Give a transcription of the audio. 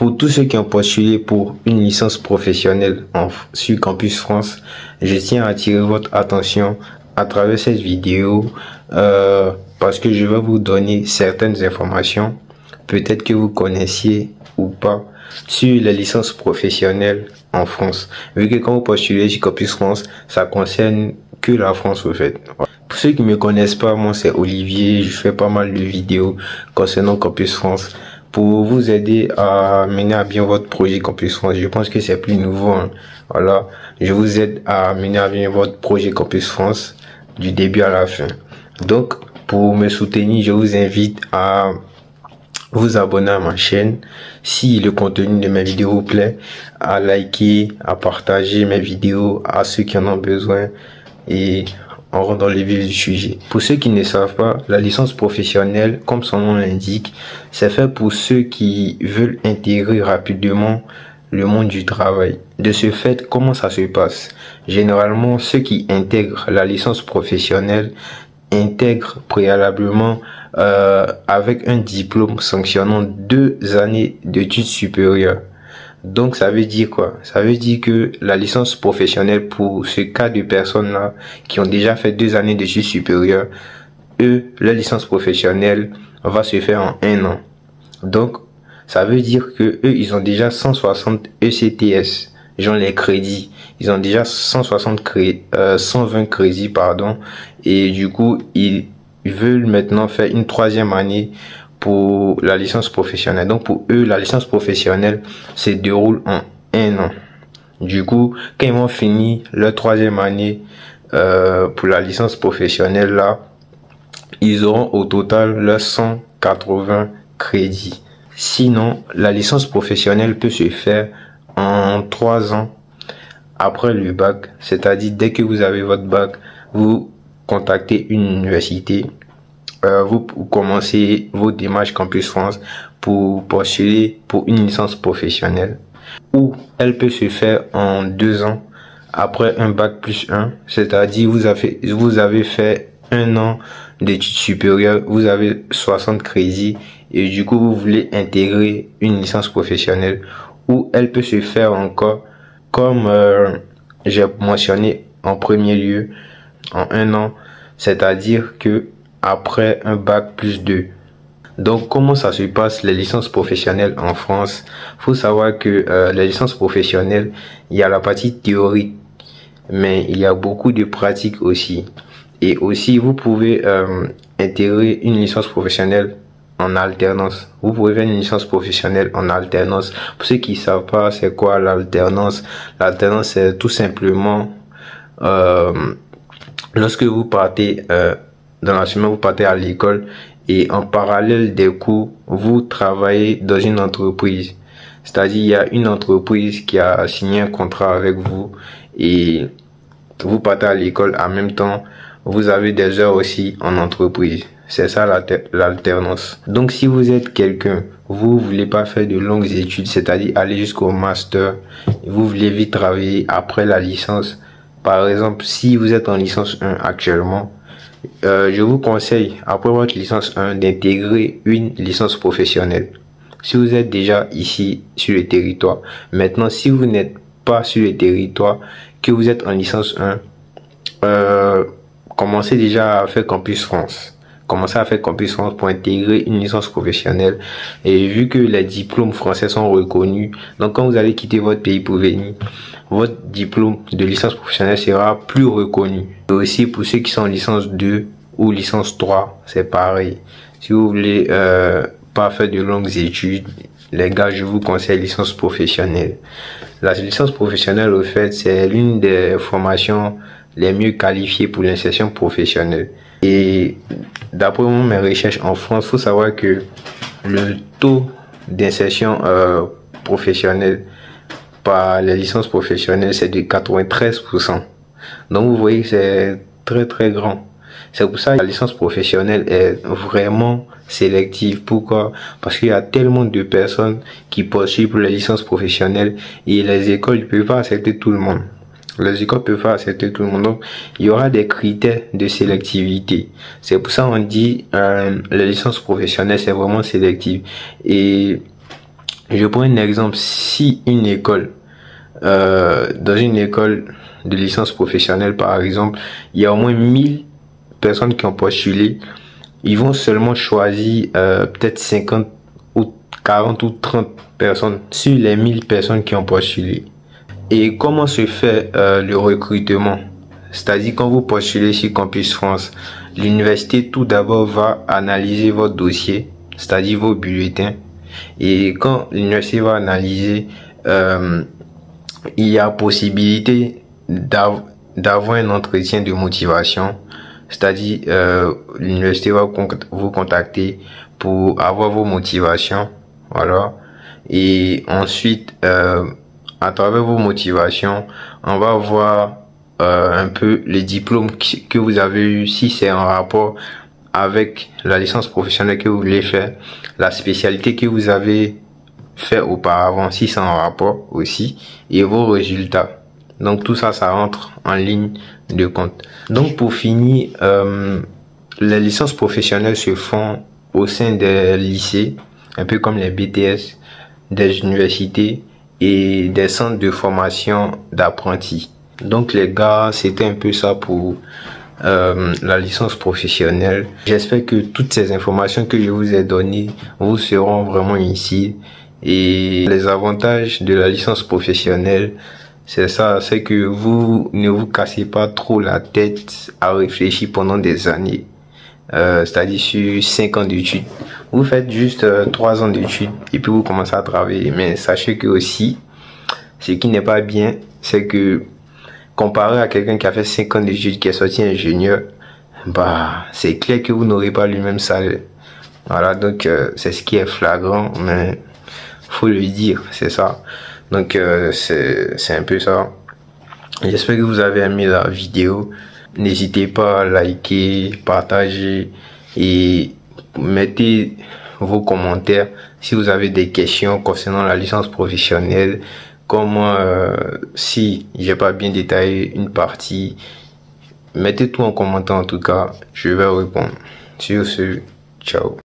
Pour tous ceux qui ont postulé pour une licence professionnelle sur Campus France, je tiens à attirer votre attention à travers cette vidéo parce que je vais vous donner certaines informations, peut-être que vous connaissiez ou pas, sur les licences professionnelles en France. Vu que quand vous postulez sur Campus France, ça concerne que la France au fait. Pour ceux qui me connaissent pas, moi c'est Olivier, je fais pas mal de vidéos concernant Campus France pour vous aider à mener à bien votre projet Campus France. Je pense que c'est plus nouveau, hein. Voilà, je vous aide à mener à bien votre projet Campus France du début à la fin. Donc, pour me soutenir, je vous invite à vous abonner à ma chaîne si le contenu de mes vidéos vous plaît, à liker, à partager mes vidéos à ceux qui en ont besoin et on rentre dans le vif du sujet. Pour ceux qui ne savent pas, la licence professionnelle, comme son nom l'indique, c'est fait pour ceux qui veulent intégrer rapidement le monde du travail. De ce fait, comment ça se passe? Généralement, ceux qui intègrent la licence professionnelle intègrent préalablement avec un diplôme sanctionnant 2 années d'études supérieures. Donc ça veut dire quoi? Ça veut dire que la licence professionnelle pour ce cas de personnes-là qui ont déjà fait 2 années d'études supérieures, eux, la licence professionnelle va se faire en 1 an. Donc ça veut dire que eux, ils ont déjà 160 ECTS, genre les crédits. Ils ont déjà 120 crédits, pardon. Et du coup, ils veulent maintenant faire une 3e année pour la licence professionnelle. Donc pour eux, la licence professionnelle se déroule en 1 an. Du coup, quand ils vont finir leur 3e année pour la licence professionnelle là, ils auront au total leurs 180 crédits. Sinon, la licence professionnelle peut se faire en 3 ans après le bac. C'est-à-dire, dès que vous avez votre bac, vous contactez une université. Vous commencez vos démarches Campus France pour postuler pour une licence professionnelle, ou elle peut se faire en 2 ans après un bac plus 1, c'est-à-dire vous avez fait 1 an d'études supérieures, vous avez 60 crédits et du coup vous voulez intégrer une licence professionnelle, ou elle peut se faire encore comme j'ai mentionné en premier lieu en 1 an, c'est-à-dire que après un bac plus 2. Donc comment ça se passe les licences professionnelles en France? Faut savoir que les licences professionnelles, il y a la partie théorique, mais il y a beaucoup de pratiques aussi. Et aussi vous pouvez intégrer une licence professionnelle en alternance. Vous pouvez faire une licence professionnelle en alternance. Pour ceux qui savent pas c'est quoi l'alternance, l'alternance c'est tout simplement lorsque vous partez dans la semaine, vous partez à l'école et en parallèle des cours, vous travaillez dans une entreprise. C'est-à-dire, il y a une entreprise qui a signé un contrat avec vous et vous partez à l'école en même temps. Vous avez des heures aussi en entreprise. C'est ça l'alternance. Donc, si vous êtes quelqu'un, vous voulez pas faire de longues études, c'est-à-dire aller jusqu'au master, vous voulez vite travailler après la licence. Par exemple, si vous êtes en licence 1 actuellement, je vous conseille, après votre licence 1, d'intégrer une licence professionnelle. Si vous êtes déjà ici sur le territoire. Maintenant, si vous n'êtes pas sur le territoire, que vous êtes en licence 1, commencez déjà à faire Campus France. Commencez à faire Campus France pour intégrer une licence professionnelle. Et vu que les diplômes français sont reconnus, donc quand vous allez quitter votre pays pour venir, votre diplôme de licence professionnelle sera plus reconnu. Et aussi pour ceux qui sont en licence 2 ou licence 3, c'est pareil. Si vous voulez pas faire de longues études, les gars, je vous conseille licence professionnelle. La licence professionnelle, au fait, c'est l'une des formations les mieux qualifiées pour l'insertion professionnelle. Et d'après mes recherches en France, il faut savoir que le taux d'insertion professionnelle par les licences professionnelles, c'est de 93%. Donc vous voyez que c'est très grand. C'est pour ça que la licence professionnelle est vraiment sélective. Pourquoi? Parce qu'il y a tellement de personnes qui postulent pour les licences professionnelles et les écoles ne peuvent pas accepter tout le monde. Les écoles peuvent pas accepter tout le monde. Donc, il y aura des critères de sélectivité. C'est pour ça qu'on dit les licences professionnelles, c'est vraiment sélectif. Et Je prends un exemple. Si une école, dans une école de licence professionnelle par exemple, il y a au moins 1000 personnes qui ont postulé, ils vont seulement choisir peut-être 50 ou 40 ou 30 personnes sur les 1000 personnes qui ont postulé. Et comment se fait le recrutement? C'est-à-dire quand vous postulez sur Campus France, l'université tout d'abord va analyser votre dossier, c'est-à-dire vos bulletins. Et quand l'université va analyser, il y a possibilité d'avoir un entretien de motivation, c'est-à-dire l'université va vous contacter pour avoir vos motivations, voilà. Et ensuite, à travers vos motivations, on va voir un peu les diplômes que vous avez eu, si c'est en rapport avec la licence professionnelle que vous voulez faire, la spécialité que vous avez fait auparavant, si c'est en rapport aussi, et vos résultats. Donc tout ça, ça rentre en ligne de compte. Donc pour finir, les licences professionnelles se font au sein des lycées, un peu comme les BTS, des universités et des centres de formation d'apprentis. Donc les gars, c'était un peu ça pour la licence professionnelle. J'espère que toutes ces informations que je vous ai données vous seront vraiment utiles. Et les avantages de la licence professionnelle, c'est ça, c'est que vous ne vous cassez pas trop la tête à réfléchir pendant des années. C'est-à-dire sur 5 ans d'études. Vous faites juste 3 ans d'études et puis vous commencez à travailler. Mais sachez que aussi, ce qui n'est pas bien, c'est que comparé à quelqu'un qui a fait 5 ans d'études, qui est sorti ingénieur, bah, c'est clair que vous n'aurez pas le même salaire. Voilà, donc c'est ce qui est flagrant, mais faut le dire, c'est ça. Donc c'est un peu ça. J'espère que vous avez aimé la vidéo. N'hésitez pas à liker, partager et mettez vos commentaires si vous avez des questions concernant la licence professionnelle. Comment si j'ai pas bien détaillé une partie, mettez tout en commentaire en tout cas, je vais répondre. Sur ce, ciao.